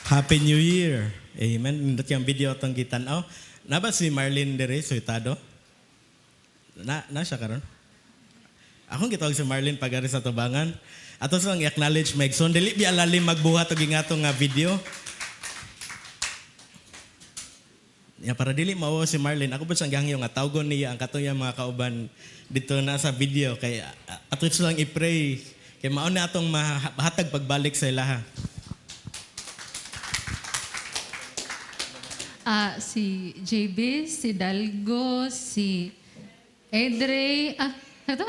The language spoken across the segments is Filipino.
Happy New Year. Amen. Nindot yung video itong kitanaw. Na ba si Marlene Dere, Suitado? Na siya karon? Akong gitawag si Marlene pagari sa tubangan. Ato sa i-acknowledge Meg. So, dili bi alalim magbuhat og ingatong nga video. Ya, para dili mao si Marlene, ako ba siyang gangyo nga tawgon niya ang katong mga kauban dito na sa video. Kay ato lang i-pray. Kay mao na atong mahatag pagbalik sa ilaha. Si JB, si Dalgo, si Edre,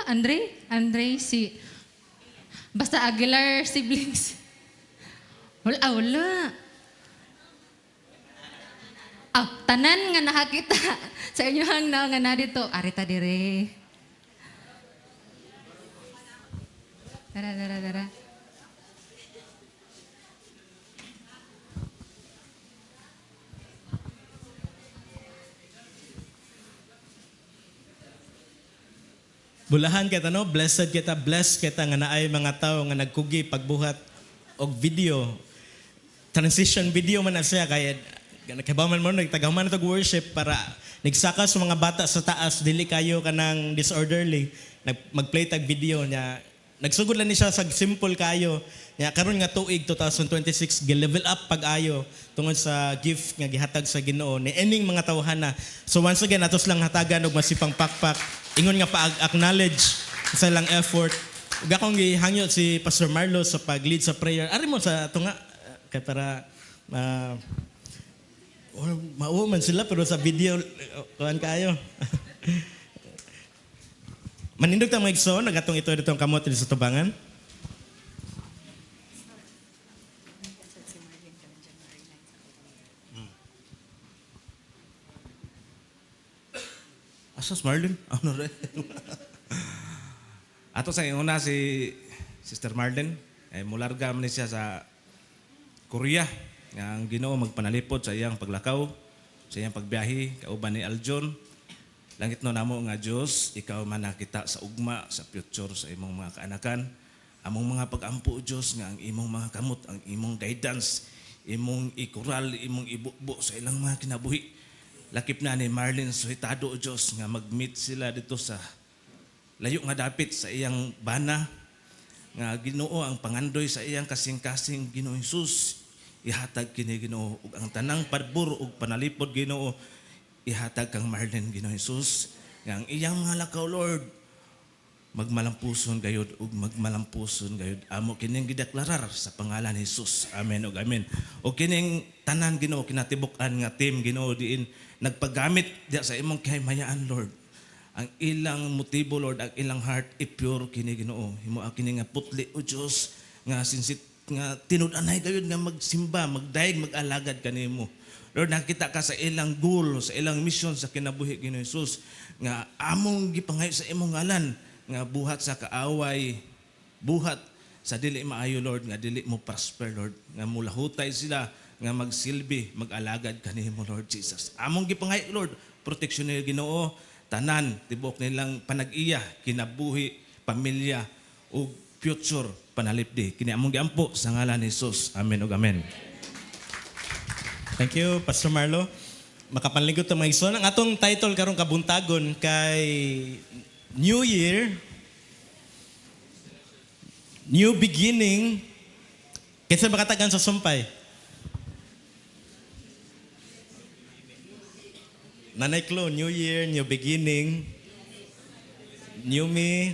Andre, si basta Aguilar siblings. Wala. Tanan nga nakakita sa inyo hang nga na dito. Arita dire. Dara. Bulahan kita no, blessed kita, blessed kita nga naay mga tao nga nagkugi pagbuhat og video. Transition video man na siya kaya kabaman mo nagtagaman na worship para nagsaka sa mga bata sa taas dili kayo kanang disorderly magplay tag video niya. Nagsugod lang ni siya sa simple kayo. Nya karon nga tuig 2026 gi-level up pag-ayo tungod sa gift nga gihatag sa Ginoo ni ining mga tawhana. So once again atos lang hatagan og masipang pakpak. Ingon nga pa-acknowledge sa ilang effort. Ug akong gihangyo si Pastor Marlo sa pag-lead sa prayer. Ari mo sa ato nga kay para mauwa man sila pero sa video kuhan kayo. Manindog tang maigsoon nagatong ito ditong kamot sa tubangan. Asas Marlene? Ano rin? Ato sa una si Sister Marlene, mularga man siya sa Korea. Ang Ginoo magpanalipod sa iyang paglakaw, sa iyang pagbiyahe, kauban ni Aljon. Langit no namo nga Dios, ikaw man nakita sa ugma, sa future sa imong mga kaanakan. Among mga pag-ampo Dios nga ang imong mga kamot, ang imong guidance, imong ikural, imong ibubo sa ilang mga kinabuhi. Lakip na ni Marlene Suitado Dios nga mag-meet sila dito sa layo nga dapit sa iyang bana nga Ginoo ang pangandoy sa iyang kasing-kasing Ginoo Hesus. Ihatag kini Ginoo ug ang tanang parbur ug panalipod Ginoo ihatag kang Marlene Ginoo Hesus nga ang iyang mga lakaw Lord magmalampuson gayud ug magmalampuson gayud amo kining gideklarar sa pangalan ni Hesus. Amen ug amen. O kining tanan Ginoo kinatibuk-an nga team Ginoo diin nagpagamit diya sa imong kahimayaan Lord. Ang ilang motibo Lord, ang ilang heart i-pure kini Ginoo. Himo kini nga putli o Dios nga sinsit nga tinud-anay gayud nga magsimba, magdaig, mag-alagad kanimo. Lord, nakita ka sa ilang goal, sa ilang mission sa kinabuhi Ginoo Hesus nga among gipangayo sa imong ngalan nga buhat sa kaaway, buhat sa dili maayo Lord, nga dili mo prosper Lord, nga mulahutay sila nga magsilbi, mag-alagad kanimo Lord Jesus. Among gipangayo Lord, proteksyon ni Ginoo tanan tibok nilang panag-iya, kinabuhi, pamilya ug future panalipdi. Kini among giampo sa ngalan ni Jesus. Amen ug amen. Thank you, Pastor Marlo. Makapanligot ta mga igsoon. Ang atong title karong kabuntagon kay New Year, New Beginning. Kinsa makatagan sa sumpay? Nanay Klo, New Year, New Beginning, New Me,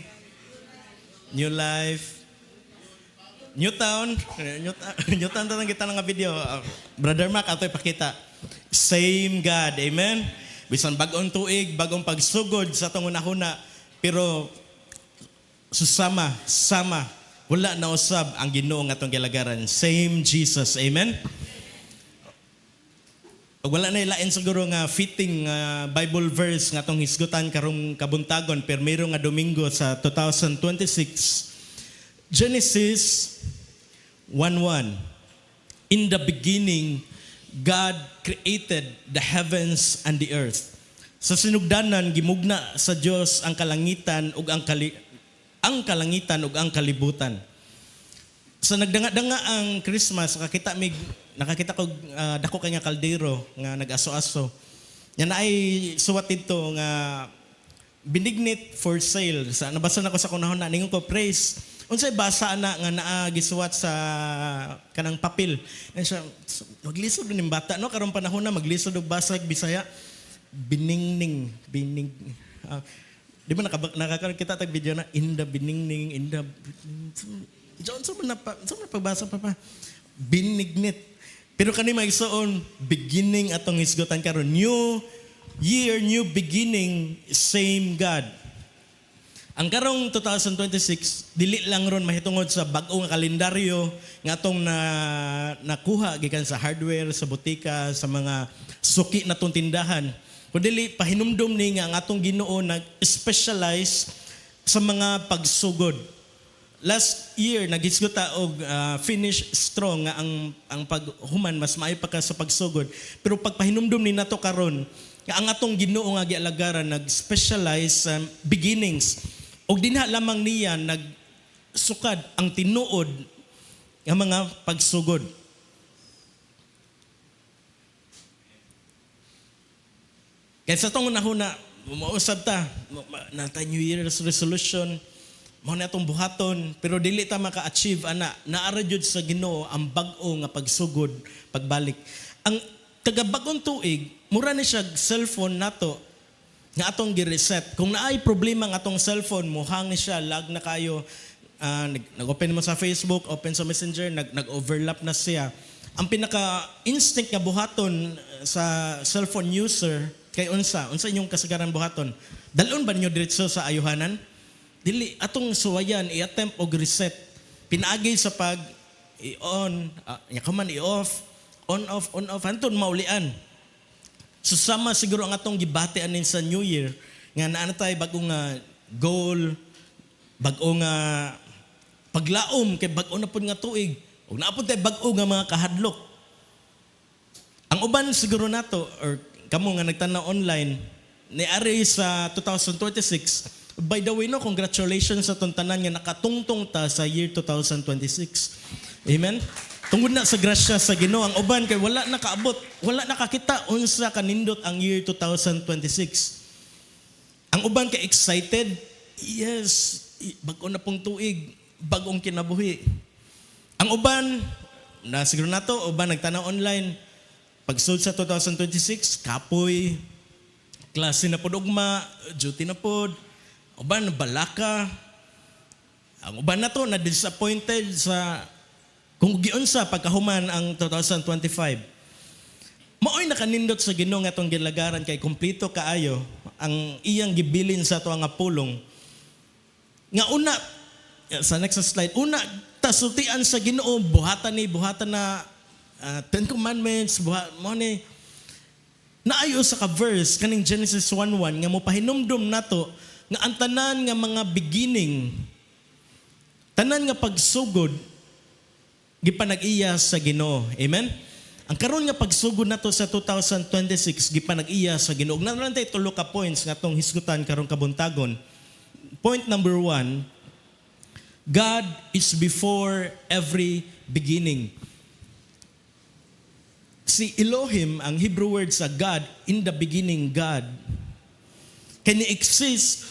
New Life, New Town. New Town tatang kita nga video. Brother Mac, ato ipakita. Same God, amen? Bisan bagong tuig, bagong pagsugod sa itong una-una. Pero susama, wala na usab ang Ginoo nga itong gilagaran. Same Jesus, amen? Wala na ilain siguro nga fitting Bible verse nga itong hisgutan karong kabuntagon pero mayroong nga Domingo sa 2026. Genesis 1:1. In the beginning, God created the heavens and the earth. Sa sinugdanan, gimugna sa Dios ang kalangitan ug ang kalangitan ug ang kalibutan. Sa nagdanga-danga ang Christmas, nakakita ko dako kay nga kaldero nga nag-aso-aso. Yan ay suwat dito nga binignit for sale. Sa nabasa na ko sa kunahon na ningon ko praise. Unsay basa na nga naa gisuwat sa kanang papel. Yan siya maglisod ning bata no karon panahon na maglisod og basag Bisaya. Biningning. Di ba nakakita tag video na in the biningning in the John so man pagbasa pa binignit. Pero kani maigsoon beginning atong hisgotan karon new year, new beginning, same God. Ang karong 2026 dili lang ron mahitungod sa bag-o nga kalendaryo nga atong nakuha gikan sa hardware, sa butika, sa mga suki natong tindahan. Kundi pahinumdom ni nga ang atong Ginoo nag-specialize sa mga pagsugod. Last year nagisgot ta og finish strong nga ang paghuman mas maayo pa ka sa pagsugod. Pero pagpahinumdom ni nato karon nga ang atong Ginoo nga gialagaran nag-specialize sa beginnings. Og dinha lamang niya nagsukad ang tinuod nga mga pagsugod. Kaya sa itong unahuna, mausap ta, New Year's resolution, mo na itong buhaton, pero dili ta maka-achieve, naara jud sa Ginoo ang bag-o nga pagsugod, pagbalik. Ang tagabagong tuig, mura ni siya cellphone nato, nga atong gi-reset. Kung naay problema nga atong cellphone, muhang ni siya, lag na kayo, nag-open mo sa Facebook, open sa Messenger, nag-overlap na siya. Ang pinaka-instinct nga buhaton sa cellphone user, kay unsa inyong kasagaran buhaton? Dalon ba ninyo diretso sa ayuhanan? Dili atong suwayan i-attempt og reset. Pinaagi sa pag i-on, i-off, on off anton maulian. Susama siguro ang atong gibatian nin sa New Year nga naa na tay bagong goal, bagong paglaom kay bag-o na pud nga tuig. Ug naa pud tay bag-o nga mga kahadlok. Ang uban siguro nato or kamo nga nagtanaw online niari sa 2026. By the way no, congratulations sa tanan nga nakatungtong ta sa year 2026. Amen. Tungod na sa grasya sa Ginoo ang uban kay wala nakaabot, wala nakakita unsa kanindot ang year 2026. Ang uban kay excited, yes, bag-o na pong tuig, bagong kinabuhi. Ang uban na siguro nato uban nagtanaw online pagsud sa 2026, kapoy, klase na pod ugma, duty na pod, uban balaka. Ang uban na to na disappointed sa kung giunsa pagkahuman ang 2025. Maoy nakanindot sa Ginoo nga atong gilagaran kay kumpleto kaayo ang iyang gibilin sa ato nga pulong. Nga una sa next slide, una tasultian sa Ginoo buhatan na Ten Commandments, mo ni naayo sa ka-verse kaning Genesis 1:1 nga mo pahinumdom nato nga ang tanan nga mga beginning, tanan nga pagsugod gipanag-iya sa Ginoo. Amen? Ang karon nga pagsugod nato sa 2026 gipanag-iya sa Ginoo. Naman tay tulo ka points nga atong hisgutan karon kabuntagon. Point number 1, God is before every beginning. Si Elohim, ang Hebrew word sa God, in the beginning, God, can exist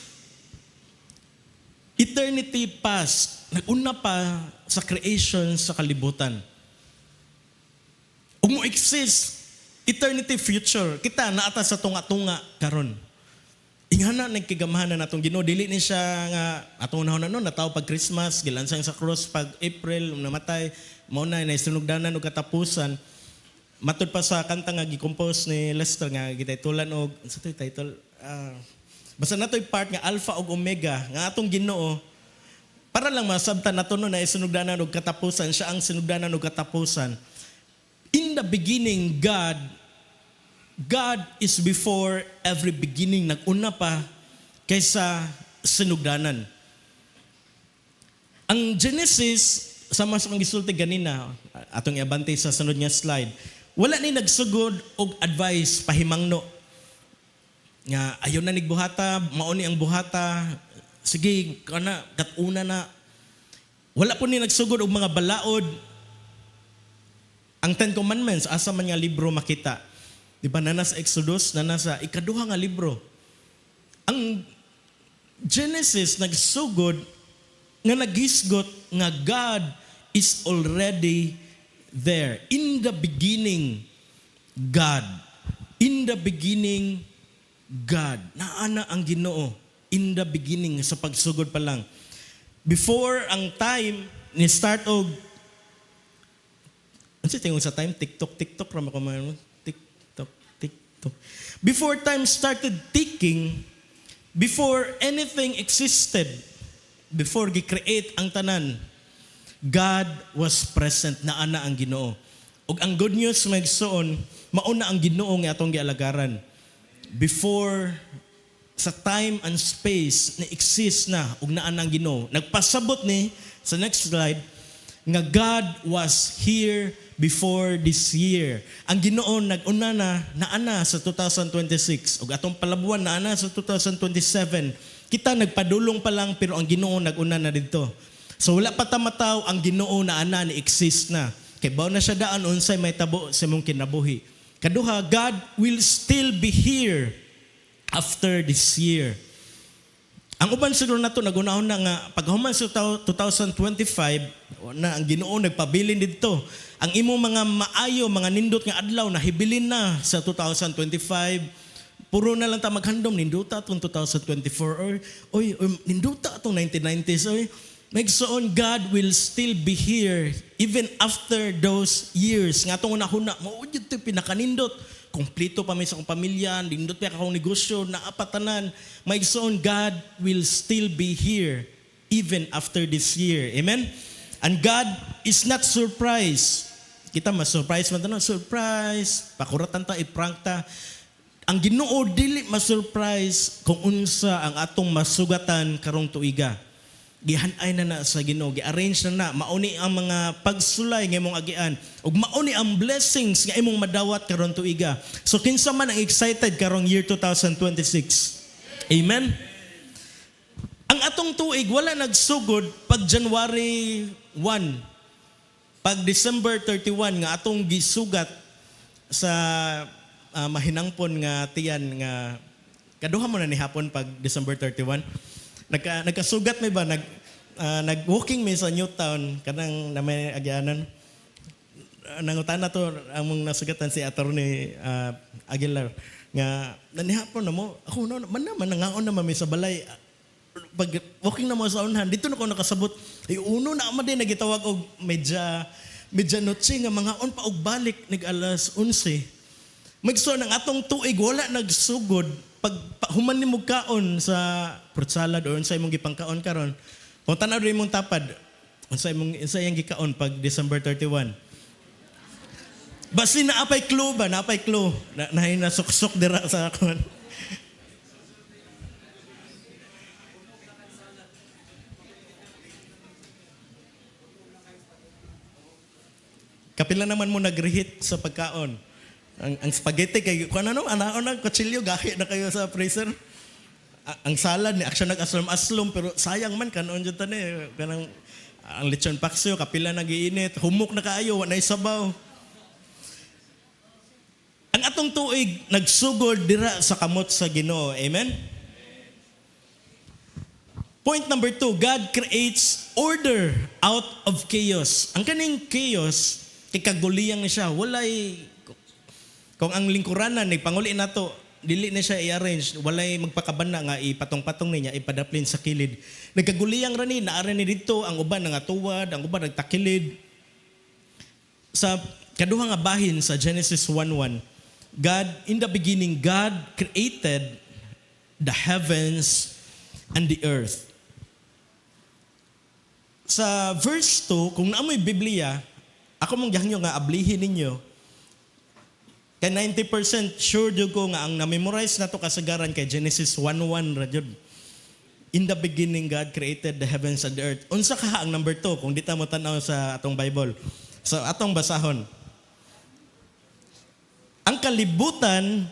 eternity past, nag-una pa sa creation sa kalibutan. O mo exist eternity future, kita naata sa tunga-tunga karon. Ingana nagkigamahanan natong Ginoo, dili ni siya nga atong unahon na nataw pag Christmas, gilansang sa cross pag April namatay, mao na sinugdanan og katapusan. Matod pa sa kanta nga gi-compose ni Lester nga gititulan og sa title basta natoy part nga Alpha ug Omega nga atong Ginoo para lang masabtan nato no na isinugdanan og katapusan, siya ang sinugdanan og katapusan. In the beginning, God is before every beginning, nag-una pa kaysa sinugdanan. Ang Genesis sama sa kang gisulti ganina atong iabante sa sunod nga slide. Wala ni nagsugod og advice pahimangno nga ayon na nigbuhata, mao ni ang buhata, sige kana katuna na. Wala po ni nagsugod og mga balaod. Ang Ten Commandments, asa man nga libro makita. Di ba, nana sa Exodus, nana sa ikaduha nga libro. Ang Genesis nagsugod nga naghisgot nga God is already there. In the beginning, God. In the beginning, God. Naana ang Ginoo. In the beginning, sa pagsugod pa lang. Before ang time, ni start og, ano siya tingong sa time? TikTok, rama ko man. TikTok. Before time started ticking, before anything existed, before gi-create ang tanan, God was present, naana ang Ginoo. Ug ang good news magsuon, mauna ang Ginoo nga atong gialagaran. Before sa time and space na exist na ug naana ang Ginoo. Nagpasabot ni sa next slide nga God was here before this year. Ang Ginoo nag-una na naana sa 2026 ug atong palabuan naana sa 2027. Kita nagpadulong pa lang pero ang Ginoo nag-una na didto. So wala pa tamataw ang Ginoo na ana ni exist na. Kay baw na siya daan unsay may tabo sa imong kinabuhi. Kaduha, God will still be here after this year. Ang uban siguro nato nagunahon na nga paghuman sa 2025 na ang Ginoo nagpabilin didto. Ang imong mga maayo, mga nindot nga adlaw nahibilin na sa 2025. Puro na lang ta maghandom, ninduta itong 2024, oy, ninduta itong 1990s, oy. Magsoon, God will still be here even after those years. Nga itong unahuna, maudyo ito pinakanindot. Kompleto pa may sa kong pamilya, nindot pa akong negosyo, naapatanan. Magsoon, God will still be here even after this year. Amen? And God is not surprised. Kita ma-surprise man ito, surprise, pakuratan ta, iprank ta. Ang Ginoo dili ma-surprise kung unsa ang atong masugatan karong tuiga. Gihanay na sa Ginoo, gi-arrange na mauni ang mga pagsulay nga imong agian ug mauni ang blessings nga imong madawat karon tuiga. So kinsa man ang excited karong year 2026? Amen. Ang atong tuig wala nagsugod pag January 1. Pag December 31 nga atong gisugat sa mahinangpon nga tiyan nga kaduha mo na ni hapon pag December 31 nagkasugat may ba nag-walking may sa Newtown kanang na may agyanan nangutan na to among nasugatan si attorney Aguilar nga nanihapon na mo ako man nangaon na may sa balay pag walking na mo sa unhan dito na ko nakasabot ay uno na ama din nagitawag og medya noche nga mga on pa og balik nig alas 11. Magso ng atong tuig wala nagsugod pag human nimo kaon sa fruit salad or unsa imong gipangkaon karon. Kung tanaw rin imong tapad, unsa iyang gikaon pag December 31. Basi naapay clue ba? Naapay clue. Na suksok dira sa akon. Kapila naman mo nag-reheat sa pagkaon. Ang spaghetti kay kuan ano ana kutsilyo gahi na kayo sa freezer. Ang salad ni action nag-aslom pero sayang man kanon jud tani kanang ang lechon paksiw kapila nagiinit humok na kaayo wa nay sabaw. Ang atong tuig nagsugod dira sa kamot sa Ginoo. Amen. Point number 2, God creates order out of chaos. Ang kaning chaos kay kaguliyang ni siya walay. Kung ang lingkuranan nagpanguli nato, dili na siya i-arrange, walay magpakabana nga ipatong-patong niya, ipadaplin sa kilid. Nagkaguliyang rani, naara ni dito, ang uban nangatuwad, ang uban nagtakilid. Sa kaduha nga bahin sa Genesis 1:1, God, in the beginning, God created the heavens and the earth. Sa verse 2, kung naamoy Biblia, ako mong gihangyo nga ablihin ninyo, kay 90% sure jud ko nga ang na-memorize nato kasagaran kay Genesis 1:1 ra jud. In the beginning God created the heavens and the earth. Unsa ka ang number 2 kung di ta mo tan-aw sa atong Bible. So atong basahon. Ang kalibutan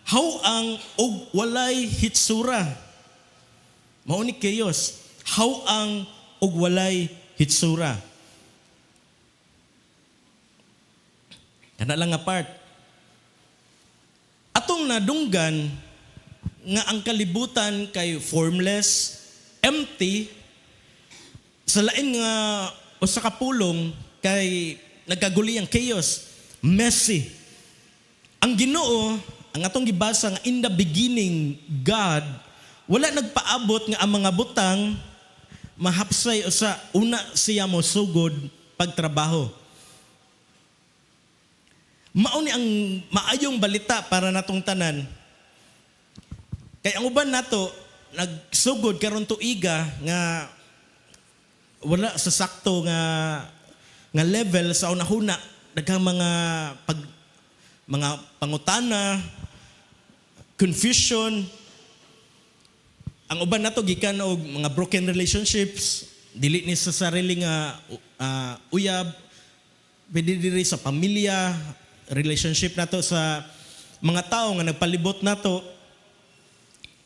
how ang og walay hitsura. Mao ni chaos. How ang og walay hitsura. Kana lang nga part. Atong nadunggan nga ang kalibutan kay formless, empty, sa lain nga usa ka pulong kay nagkaguli ang chaos, messy. Ang Ginoo, ang atong gibasa nga in the beginning, God, wala nagpaabot nga ang mga butang mahapsay o sa una siya mo sugod pagtrabaho. Mao ni ang maayong balita para natong tanan. Kay ang uban nato nagsugod karon tuiga nga wala sa sakto nga level sa unahuna daghang mga pangutana, confusion. Ang uban nato gikan og mga broken relationships, dili ni sa sarili nga uyab, pwede diri sa pamilya, relationship nato sa mga tao nga nagpalibot nato.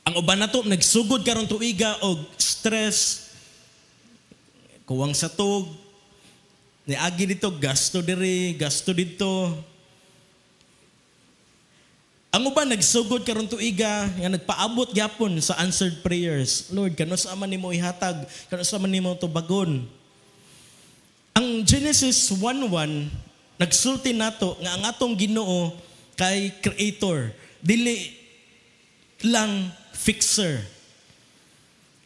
Ang uban nato nagsugod karon tuiga og stress, kuwang sa tug, niagi dito, gasto diri, gasto dito. Ang uban nagsugod karon tuiga nga nagpaabot gyapon sa answered prayers. Lord, kano sa man nimo ihatag, kano sa man nimo tubagon. Ang Genesis 1:1 nagsulti nato nga ang atong Ginoo kay creator, dili lang fixer.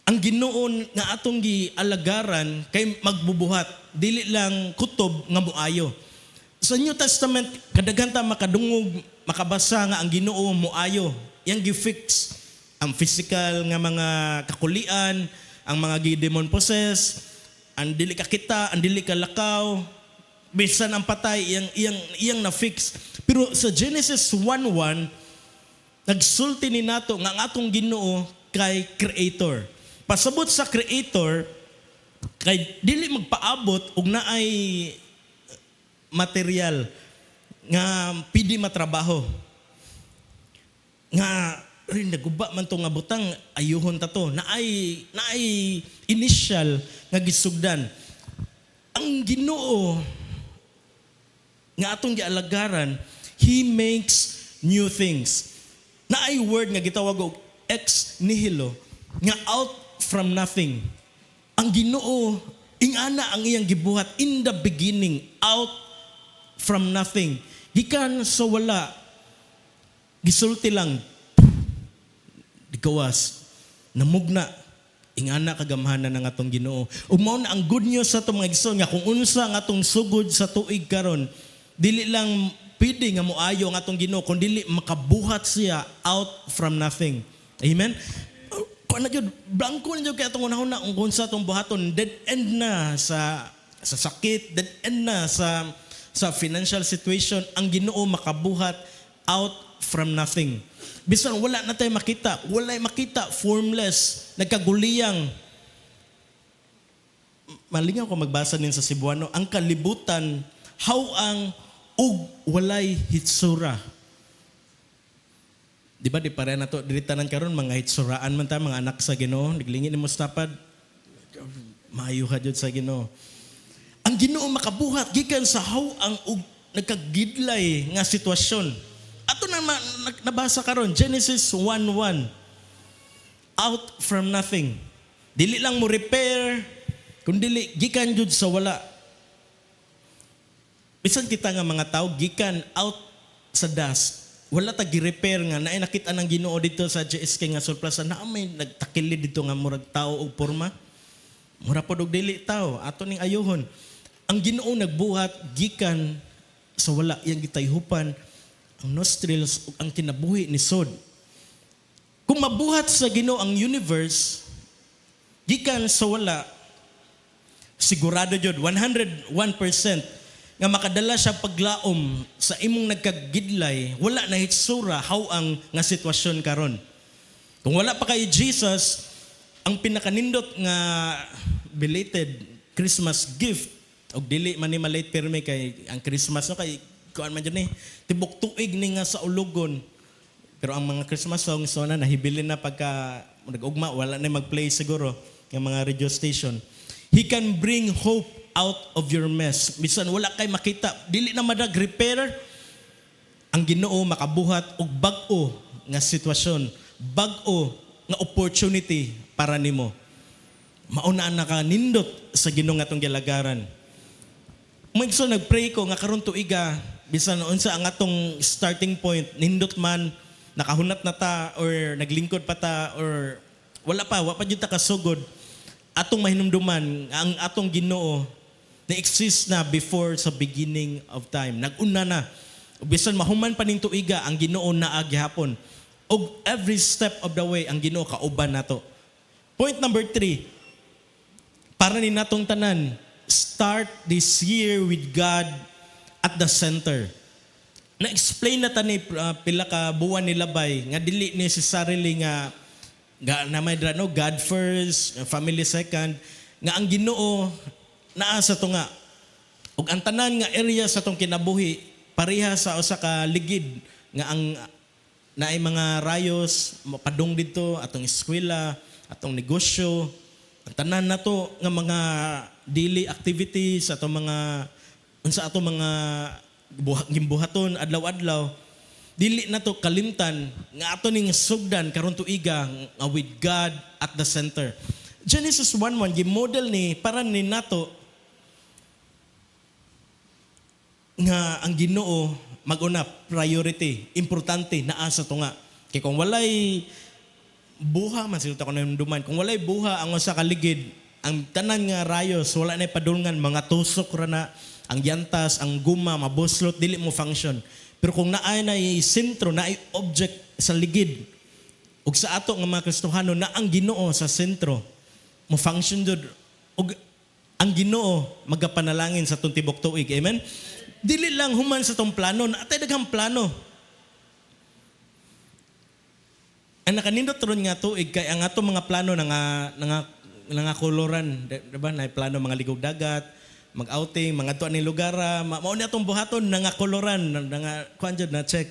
Ang Ginoo nga atong gialagaran kay magbubuhat, dili lang kutob nga muayo. Sa New Testament kadaghan ta makadungog, makabasa nga ang Ginoo muayo. Yang gi-fix ang physical nga mga kakulian, ang mga gi-demon possess, ang dili ka kita, ang dili ka lakaw, bisan ang patay iyang na-fix. Pero sa Genesis 1:1 nagsulti ni nato nga ang atong Ginoo kay creator. Pasabot sa creator kay dili magpaabot og naay material nga pidi matrabaho. Nga naguba man to nga butang ayuhon ta to. Naay initial nga gisugdan. Ang Ginoo nga atong gialagaran, He makes new things. Naay word nga gitawag og ex nihilo, nga out from nothing. Ang Ginoo ingana ang iyang gibuhat in the beginning, out from nothing. Gikan sa wala, gisulti lang, gawas, namugna, ingana kagamhanan ng atong Ginoo. Ug mao na ang good news sa atong mga igsoon nga kung unsa ang atong sugod sa tuig karon, dili lang pwede nga moayo ang atong Ginoo, kun dili makabuhat siya out from nothing. Amen. Kuan na gyud, blanco na gyud kay atong unahuna kung unsa atong buhaton, dead end na sa sakit, dead end na sa financial situation. Ang Ginoo makabuhat out from nothing. Bisan wala na tayo makita, formless, nagkaguliyang. Malingaw ko magbasa din sa Cebuano, ang kalibutan, hawang ug walay hitsura. Di ba, di pareha na to, diritanan karon mga hitsuraan man ta, mga anak sa Ginoo, naglingin ni Mustapad, maayuha jud sa Ginoo. Ang Ginoo makabuhat gikan sa hawang ug nagkagidlay nga sitwasyon. Ato na nabasa karon Genesis 1:1. Out from nothing. Dili lang mo repair, kundi gikan jud sa wala. Bisan kita nga mga tao gikan out sa dust. Wala ta gi-repair nga naay nakita ng Ginoo dito sa JSK nga surplus na may nagtakili dito nga murag tao og porma. Mura pod og dili tao, ato ning ayuhon. Ang Ginoo nagbuhat gikan sa wala, iyang gitayhupan ang nostrils ug ang kinabuhi ni Sod. Kung mabuhat sa Ginoo ang universe gikan sa wala, sigurado jud 101% nga makadala siya paglaom sa imong nagkagidlay, wala na hitsura hawang nga sitwasyon karon. Kung wala pa kay Jesus, ang pinakanindot nga belated Christmas gift, og dili man ni malate perme kay ang Christmas no kay kuan man ni tibok tuig ni nga sa ulogon. Pero ang mga Christmas songs na nahibilin na pagka nag-ugma, wala na mag-play siguro yung mga radio station. He can bring hope out of your mess. Bisan wala kay makita, dili na madag repair, ang Ginoo makabuhat og bag-o nga sitwasyon, bag-o nga opportunity para nimo. Mauna na ka nindot sa Ginoo nga atong gilagaran. Magso nagpray ko nga karon tuiga bisan unsa ang atong starting point, nindot man nakahunat na ta or naglingkod pa ta or wala pa jud ta kasugod, atong mahinumduman ang atong Ginoo na exist na before sa beginning of time. Nag-una na. Bisan mahuman pa ning tuiga ang Ginoo naa gihapon. Og every step of the way ang Ginoo kauban nato. Point number 3. Para ni natong tanan, start this year with God at the center. Na-explain na tani pila ka buwan ni Labay nga dili necessarily nga na may no, God first, family second, nga ang Ginoo naa sa to nga. Ug ang tanan nga area sa tong kinabuhi pareha sa usa ka ligid nga ang naay mga rayos mapadung dito atong eskwela, atong negosyo, ang tanan nato nga mga daily activities, atong mga unsa atong mga gimbuhaton adlaw-adlaw, dili na to kalimtan nga ato ning sugdan karon tuiga nga with God at the center. Genesis 1:1 gimodel ni para ni nato nga ang Ginoo mag-una priority, importante naa sa tunga. Kay kung walay buha man silta ko duman, kung walay buha ang usa ka ligid, ang tanan nga rayos wala na padulngan, mga tusok ra na, ang yantas, ang guma, mabuslot, dili mo function. Pero kung naay na sentro, naay object sa ligid, ug sa ato nga mga Kristohano na ang Ginoo sa sentro, mo function jud. Ug ang Ginoo magapanalangin sa tong tibok tuig. Amen? Dili lang human sa tong plano, naatay daghang plano. Ang nakanindot ron nga tuig kay ang ato mga plano nga koloran, diba? Na plano mga ligog dagat, mag-outing, mga tuan ni lugar, mao ni atong buhaton nga koloran, nga kuan jud na check.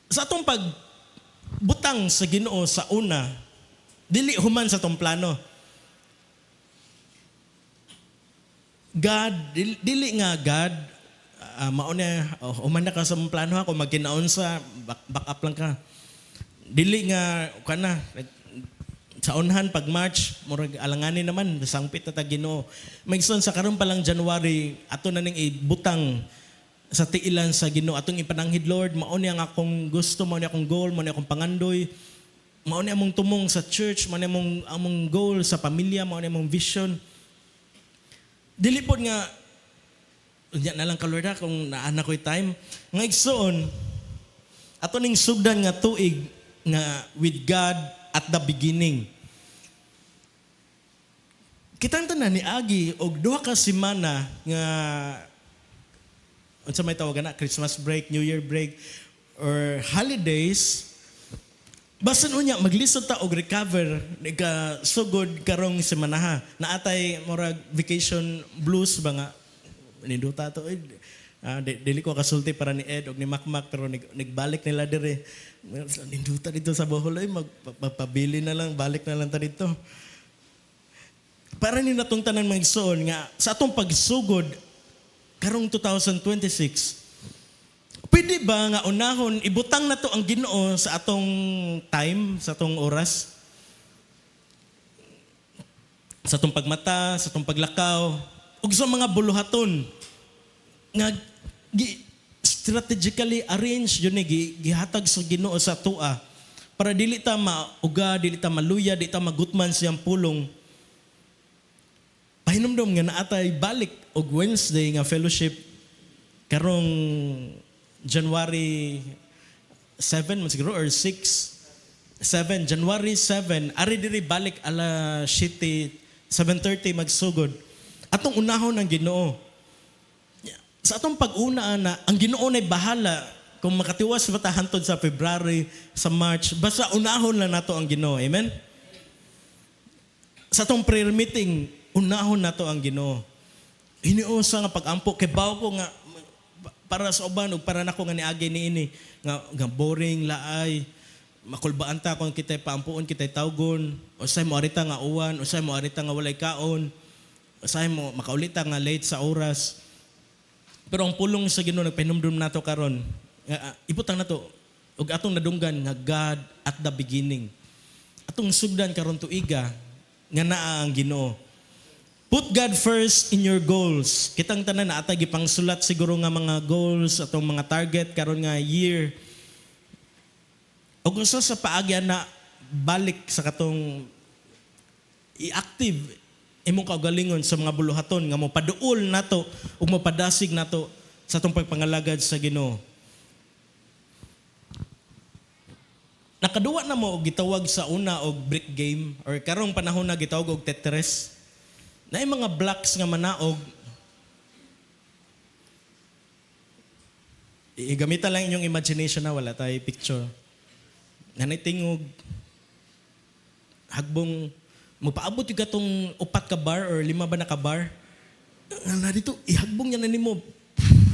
Sa atong pagbutang sa Ginoo sa una, dili human sa atong plano. God, dili nga God, mao na human na ka sa mong plano ako magkinaon sa back up lang ka. Dili nga kana sa unhan pag March murag alanganin naman sangpit na ta Ginoo. Maigsoon sa karon pa lang January ato na ning ibutang sa tiilan sa Ginoo atong ipananghid, Lord, mao ni ang akong gusto, mao ni akong goal, mao ni akong pangandoy, mao ni among tumong sa church, mao ni among goal sa pamilya, mao ni among vision. Dili pod nga unya na lang ka Lord kung naana ko'y time nga igsoon ato ning sugdan nga tuig nga with God at the beginning. Kitang tanan ni Agi og duha ka semana nga unsa may tawag na Christmas break, New Year break or holidays. Basta unya maglisod ta og recover ka sugod karong semana naatay murag vacation blues ba nga ninduta to dili ko kasulti para ni Ed og ni Makmak pero nagbalik nila dire ninduta dito sa Bohol ay magpapabili na lang, balik na lang ta dito para ni natong tanan magsuon nga sa atong pagsugod karong 2026. Pwede ba nga unahon, ibutang na to ang Ginoo sa atong time, sa atong oras? Sa atong pagmata, sa atong paglakaw, ug sa mga buluhaton nga strategically arrange yun gihatag sa Ginoo sa tua para dili ta mauga, dili ta maluya, dili ta magutman siyang pulong. Pahinumdom nga naatay balik og Wednesday nga fellowship karong January 7 man siguro or 6 January 7 ari diri balik ala 7:30 magsugod atong unahon ng Ginoo sa atong pag-una na ang Ginoo nay bahala kung makatiwas ba ta hantod sa February sa March basta unahon lang nato ang Ginoo. Amen. Sa atong prayer meeting unahon nato ang Ginoo. Hiniusa nga pag-ampo kay bawo ko nga para sa uban ug para nako nga niagi niini nga boring laay makulbaan ta kung kita'y paampuon, kita'y tawgon, usay mo arita nga uwan, usay mo arita nga walay kaon, usay mo makaulita nga late sa oras. Pero ang pulong sa Ginoo nagpahinumdum nato karon, ibutang nato ug atong nadunggan nga God at the beginning. Atong sugdan karon tuiga nga naa ang Ginoo. Put God first in your goals. Kitang tanan na atay gipang sulat siguro nga mga goals atong mga target karon nga year. O kung sa paagya na balik sa katong i-active imong kaugalingon sa mga buluhaton nga mo paduol nato ug mo padasig nato sa atong pagpangalagad sa Ginoo. Nakaduwa na mo og gitawag sa una og brick game or karong panahon na gitawag og Tetris. Na yung mga blocks nga manaog, igamita lang inyong imagination na wala tayo picture. Nanay tingog, hagbong, magpaabot yung katong 4 ka bar or 5 ba na ka bar. Nga dito, ihagbong yan na nimo.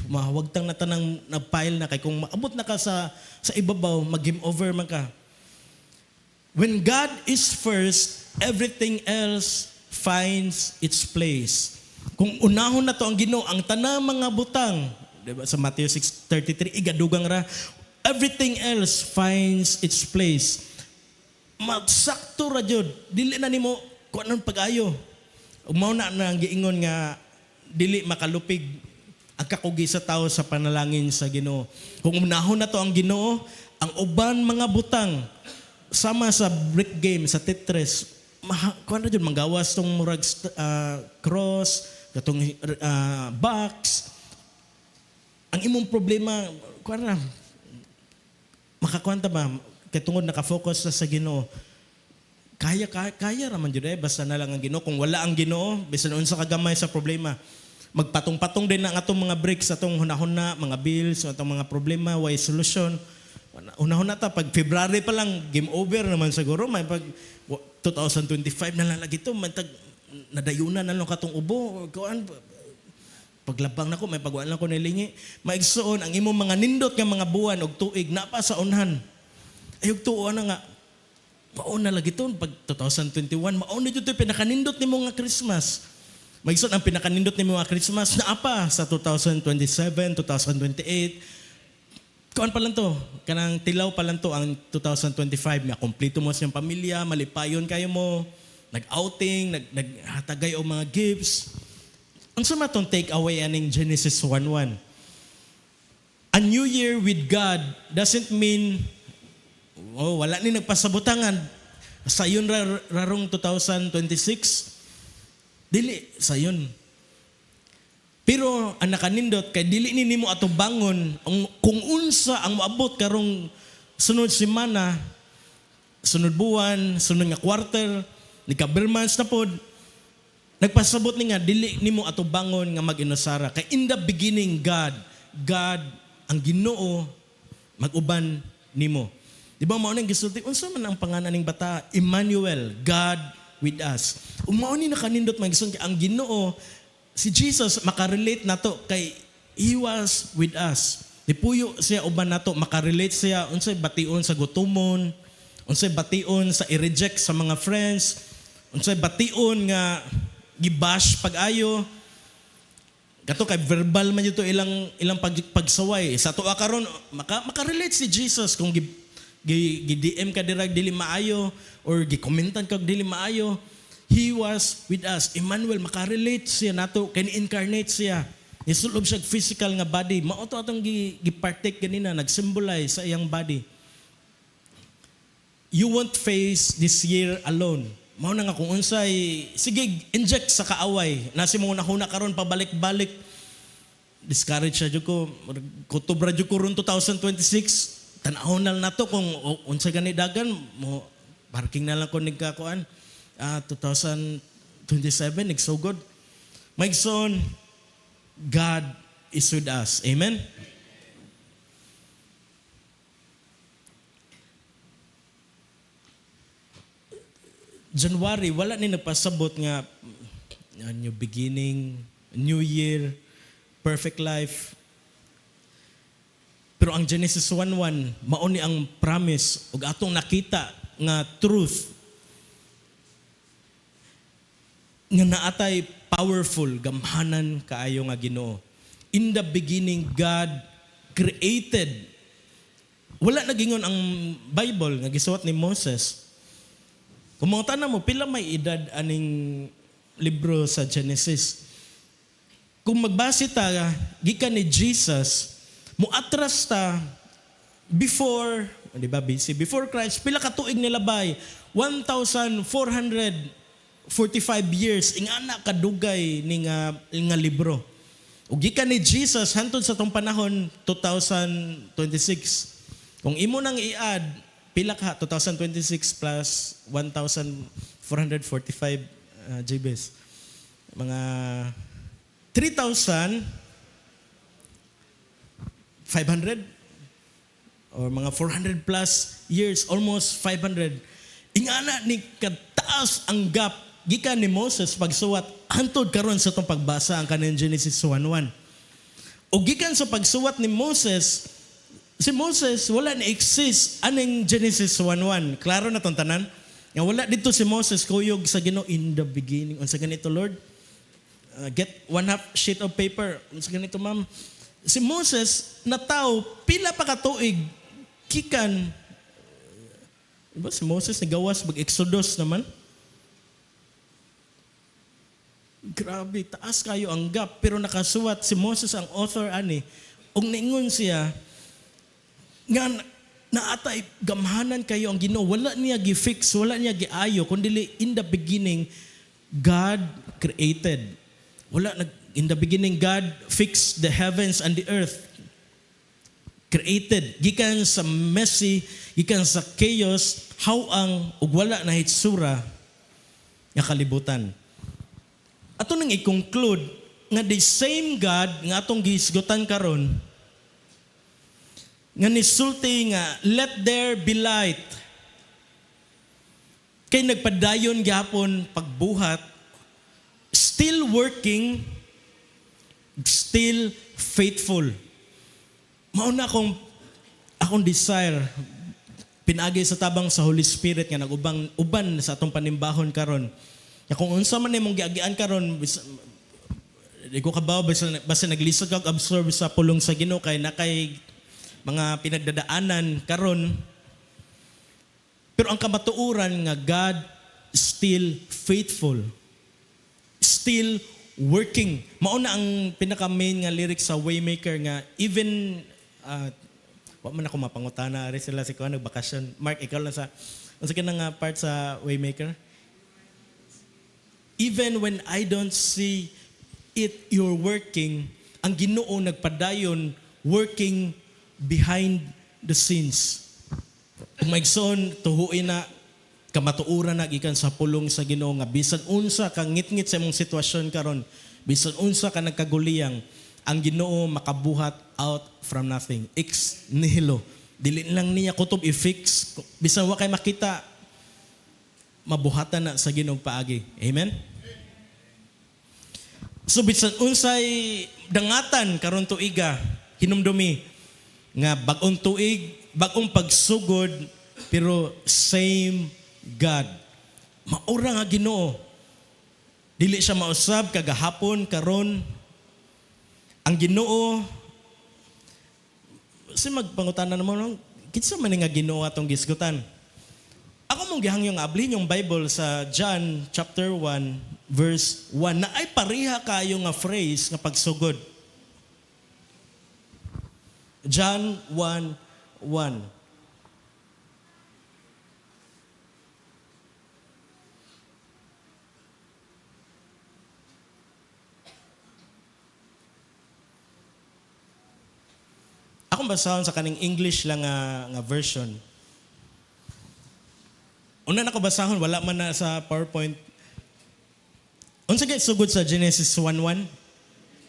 Mahawag tang natanang na-pile na kay kung maabot na ka sa ibabaw, mag-game over man ka. When God is first, everything else finds its place. Kung unahon na to ang Ginoo, ang tanang mga butang, diba, sa Matthew 6:33, igadugang ra, everything else finds its place. Magsakto ra jud, dili na nimo kuan pag-ayo. Ug mao na ang giingon nga dili makalupig ang kakugi sa tao sa panalangin sa Ginoo. Kung unahon na to ang Ginoo, ang uban mga butang sama sa brick game, sa Tetris, kuan na dyan, manggawas tong murag cross, katong box. Ang imong problema, kuan na, makakuan ta ba, kay tungod nakafocus sa Ginoo. Kaya raman jud basta na lang ang Ginoo. Kung wala ang Ginoo, bisan unsa kagamay sa problema, magpatong-patong din ang atong mga bricks, atong hunahuna, mga bills, atong mga problema, way solution. Una-una ta, pag February pa lang, game over naman siguro. May pag 2025 na lang lagi ito, nadayunan na lang katong ubo. Paglabang na ko, may pagwaan lang ko nilingi. Maigsoon, ang imong mga nindot nga mga buwan o tuig, napa sa unhan. Ayog tuon na nga, mauna lagi ito, pag 2021, mauna dito ito, pinakanindot ni mga Christmas. Maigsoon, ang pinakanindot ni mga Christmas, naapa sa 2027, 2028, kuan pa lang to, kanang tilaw pa lang to ang 2025 nga kompleto mo siyang pamilya, malipayon kayo mo, nag-outing, naghatagay o mga gifts. Ang sama tong take away aning Genesis 1:1. A new year with God doesn't mean wala ni nagpasabutangan. Sayon rarong 2026. Dili sayon. Pero ang nakanindot kay dili ni nimo ato bangon kung unsa ang moabot karong sunod semana, sunod buwan, sunod nga quarter, ni months na pod. Nagpasabot ni nga dili nimo ato bangon nga mag-inusara kay in the beginning God ang Ginoo mag-uban nimo. Di ba mao nang gisulti unsa man ang pangalan ning bata? Emmanuel, God with us. Mao ni nakanindot magisulti ang Ginoo. Si Jesus makarelate nato kay He was with us. Dipuyo siya uban nato, makarelate siya unsay bation sa gutomon, unsay bation sa i-reject sa mga friends, unsay bation nga gibash pag-ayo. Kato kay verbal man ito ilang pagsaway. Sa tuwa karon makarelate si Jesus kung gi-DM ka dirag dili maayo or gi-commentan ka dili maayo. He was with us. Emmanuel, makarelate siya nato. Kani-incarnate siya. Nisulob siya physical nga body. Mao to atong gi-partake ganina. Nag-symbolize sa iyang body. You won't face this year alone. Mao na nga kung unsay, sige, inject sa kaaway. Nasi mo nahuna karon pabalik-balik. Discourage siya ko. Kutubra dyo ko ron 2026. Tanahon na nato kung unsay gani dagan. Parking na lang ko nagkakuan. 2027, nagsugod. Maigsoon, God is with us. Amen? January, wala ni nagpasabot nga new beginning, new year, perfect life. Pero ang Genesis 1:1 mao ni ang promise ug atong nakita nga truth nga naatay powerful gamhanan kaayo nga Ginoo. In the beginning God created. Wala nagingon ang Bible nga gisuwat ni Moses. Kung mga tanan mo pila may edad aning libro sa Genesis. Kung magbase ta gikan ni Jesus, muatras ta before, di ba BC, before Christ, pila ka tuig nilabay? 1,445 years ingana kadugay ni nga libro. Ug gikan ni Jesus hantod sa tong panahon 2026. Kung imo nang i-add pila ka 2026 plus 1,445 GBs. Mga 3,500 or mga 400 plus years, almost 500. Ingana ni kataas ang gap gikan ni Moses pagsuwat hantod karon sa tong pagbasa ang kanang Genesis 1:1. O gikan sa pagsuwat ni Moses, si Moses wala na exist aning Genesis 1:1. Klaro na tong tanan. Nga wala dito si Moses kuyog sa Ginoo in the beginning. Unsa ganito Lord? Get 1/2 sheet of paper. Unsa ganito ma'am? Si Moses na tao pila pa ka tuig kikan. Diba si Moses nagawas mag-Exodus naman? Grabe, taas kayo ang gap. Pero nakasuwat si Moses ang author ani. Ug niingon siya nga naatay gamhanan kayo ang Ginoo. Wala niya gi-fix, wala niya giayo kundi in the beginning God created. In the beginning God fixed the heavens and the earth. Created gikan sa messy, gikan sa chaos, hawang ug wala na hitsura nga kalibutan. Ato nang i-conclude nga the same God nga atong gihisgutan karon nga nisulti nga let there be light. Kay nagpadayon gyapon pagbuhat, still working, still faithful. Mao na akong desire pinagi sa tabang sa Holy Spirit nga uban sa atong panimbahon karon. Ya kung unsa man imong giagian karon di ko kabaw basta naglisod kag absorb sa pulong sa Ginoo kay nakay mga pinagdadaanan karon. Pero ang kamatuoran nga God still faithful. Still working. Mao na ang pinaka main nga lyrics sa Waymaker nga even wa man ako mapangutana ari sila si ko nagbakasyon. Mark ikaw lang sa unsa nga part sa Waymaker? Even when I don't see it, you're working. Ang Ginoo nagpadayon, working behind the scenes. Kung maigsoon, tuhuin na, kamatuuran na gikan sa pulong sa Ginoo nga bisan unsa ka ngit-ngit sa imong sitwasyon karon, bisan unsa ka nagkaguliyang, ang Ginoo makabuhat out from nothing. Ex nihilo. Dili lang niya kutob i-fix. Bisan wa kay makita, mabuhatan na sa Ginoo paagi. Amen? So bisan unsay dangatan karon tuiga, hinumdumi nga bag-ong tuig, bag-ong pagsugod, pero same God. Maura nga Ginoo. Dili siya mausab kagahapon karon. Ang Ginoo si magpangutana naman kinsa man nga Ginoo atong gisgutan. Ako mong gihangyo nga ablin yung Bible sa John chapter 1 verse 1 na ay pareha kayo nga phrase nga pagsugod. John 1:1. Akong basahon sa kaning English lang nga version. Una na ko basahon, wala man na sa PowerPoint. Unsa gay sugod sa Genesis 1:1?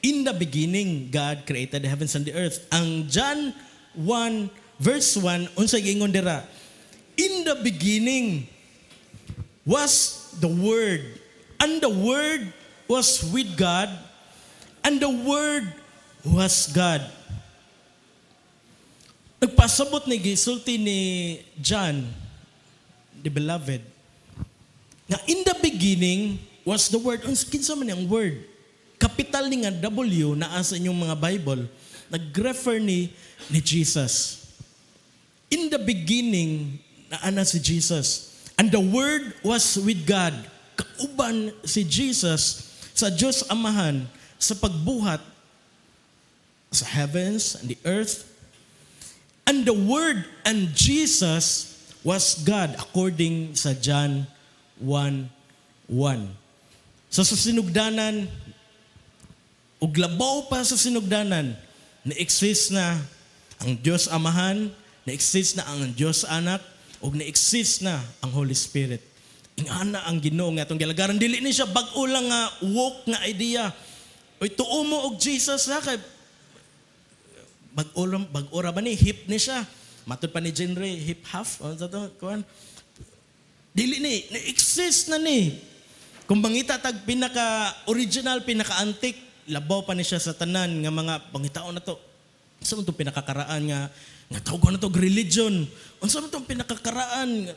In the beginning, God created the heavens and the earth. Ang John 1 verse 1, unsa giingon dira? In the beginning was the Word, and the Word was with God, and the Word was God. Nagpasabot ni gisulti ni John, the beloved, nga in the beginning was the Word. Kinsa man ang Word? Kapital ni nga W na sa inyong mga Bible, nag-refer ni Jesus. In the beginning, naana si Jesus. And the Word was with God. Kauban si Jesus sa Diyos Amahan sa pagbuhat sa heavens and the earth. And the Word and Jesus was God according sa John 1:1. So sa sinugdanan, ug labaw pa sa sinugdanan, na-exist na ang Diyos Amahan, na-exist na ang Diyos Anak, ug na-exist na ang Holy Spirit. Ingana ang Ginoo nga atong gilagaran, dili ni siya bag-o lang nga woke nga idea. Oy tuo mo og Jesus ha kay bag-o ra ba ni hip ni siya. Matud pa ni genre hip half o sa to kuan. Dili ni na-exist na ni. Kung mangita tag pinaka original, pinaka antique, labaw pa ni siya sa tanan nga mga pangitaon na to. Unsa man tong pinakakaraan nga tawag na to religion. Unsa man tong pinakakaraan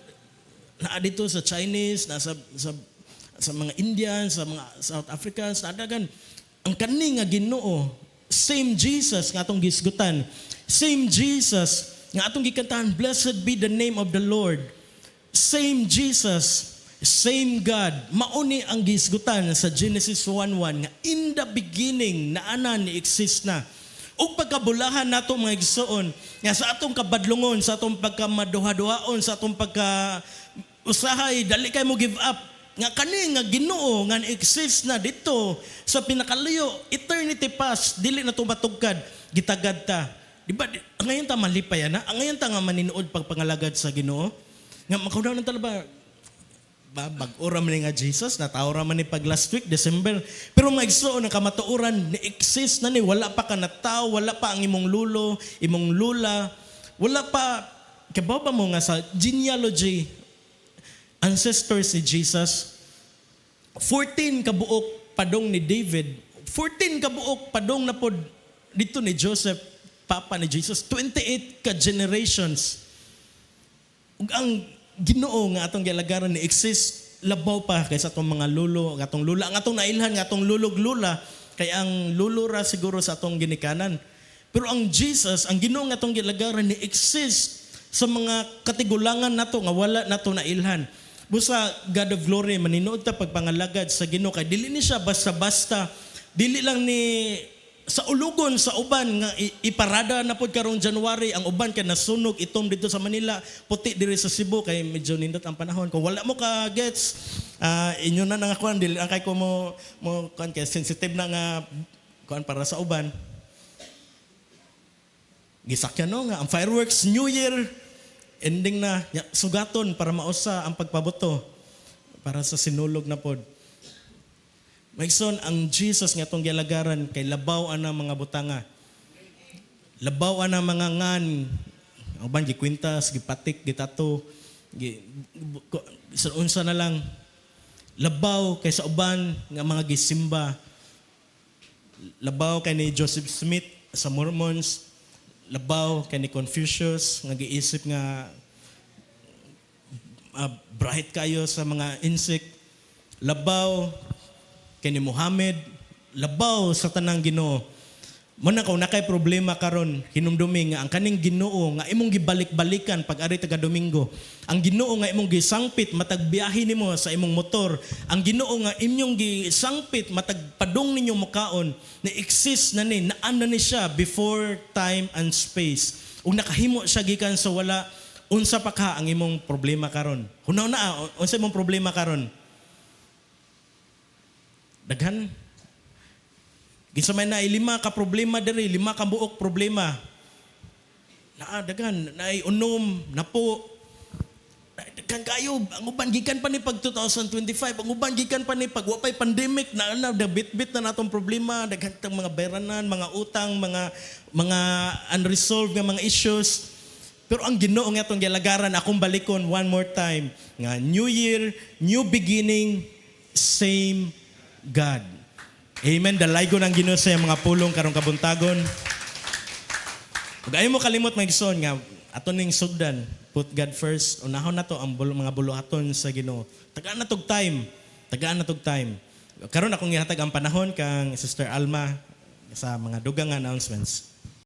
na dito sa Chinese, na sa mga Indians, sa mga South Africans, na dagan. Ang kani nga Ginoo, same Jesus nga atong gisgutan. Same Jesus nga atong gikantahan, blessed be the name of the Lord. Same Jesus, same God. Mauni ang gisgutan sa Genesis 1:1 nga in the beginning naana ni exist na. Ug pagkabulahan nato mga igsoon nga sa atong kabadlungon, sa atong pagkamaduha-duhaon, sa atong pagka usahay, dali kay mo give up. Nga kani nga Ginoo nga exist na dito sa pinakalayo, eternity past, dili na to matugkad, gitagad ta. Di ba? Ngayon ta malipay na, ngayon ta nga maninuod pagpangalagad sa Ginoo. Nga makaudaw na talaba, bag-ora man nga Jesus, natawra man ni pag last week, December. Pero maigsoon ang kamatuoran, ni-exist na ni, wala pa ka natao, wala pa ang imong lulo, imong lula, wala pa, kababa mo nga sa genealogy, ancestor si Jesus, 14 kabuok padong ni David, 14 kabuok padong na pod dito ni Joseph, papa ni Jesus, 28 ka generations. Ug ang Ginoo nga atong gilagaran ni exist labaw pa kaysa atong mga lulo, atong lula, ang atong nailhan nga atong lulog-lula, kay ang lulo ra siguro sa atong ginikanan. Pero ang Jesus, ang Ginoo nga atong gilagaran ni exist sa mga katigulangan nato nga wala nato nailhan. Busa God of glory maninuod ta pagpangalagad sa Ginoo kay dili ni siya basta-basta, dili lang ni sa ulugon sa uban nga iparada na pod karong January, ang uban kay nasunog itom dito sa Manila, puti diri sa Cebu kay medyo nindot ang panahon. Kung wala mo ka gets, inyo na nga kuan dili ang kay ko mo kuan kay sensitive na nga kuan para sa uban. Gisakyan no nga ang fireworks New Year ending na sugaton para mausa ang pagpaboto para sa sinulog na pod. Maigsoon ang Jesus nga atong gilagaran kay labaw ana mga butanga. Labaw ana mga ngan. Ang uban gikwintas, gipatik, gitato, unsa na lang. Labaw kay sa uban nga mga gisimba. Labaw kay ni Joseph Smith sa Mormons. Labaw kay ni Confucius nga giisip nga bright kayo sa mga insect. Labaw kay ni Muhammad, labaw sa tanang Ginoo. Muna kung nakay problema karon hinumdumi nga ang kaning Ginoo nga imong gibalik-balikan pag ari taga Domingo. Ang Ginoo nga imong gisangpit matag biyahe nimo sa imong motor. Ang Ginoo nga imong gisangpit matag padung ninyo mukaon, na exist na ni, naan na ni siya before time and space. Ug nakahimo siya gikan sa wala, unsa pa ka ang imong problema karon? Hunaw na unsa imong problema karon? Daghan. Gisamay na 5 ka problema diri, 5 ka buok problema. Daghan, naay unom, napo. Daghan kayo, ang uban gikan pa ni pag 2025, ang uban gikan pa ni pag wapay pandemic na bit-bit na natong problema, daghan tang mga bayranan, mga utang, mga unresolved nga mga issues. Pero ang Ginoo nga atong gilagaran, akong balikon one more time, nga New Year, new beginning, same God. Amen. Dalaygo ng Ginoo sa mga pulong karong kabuntagon. Ug ayaw mo kalimot magson nga aton ning sugdan, put God first. Unahon na to ang mga buluhaton sa Ginoo. Tagaan na tog time. Tagaan na tog time. Karon akong gihatag ang panahon kang Sister Alma sa mga dugang announcements.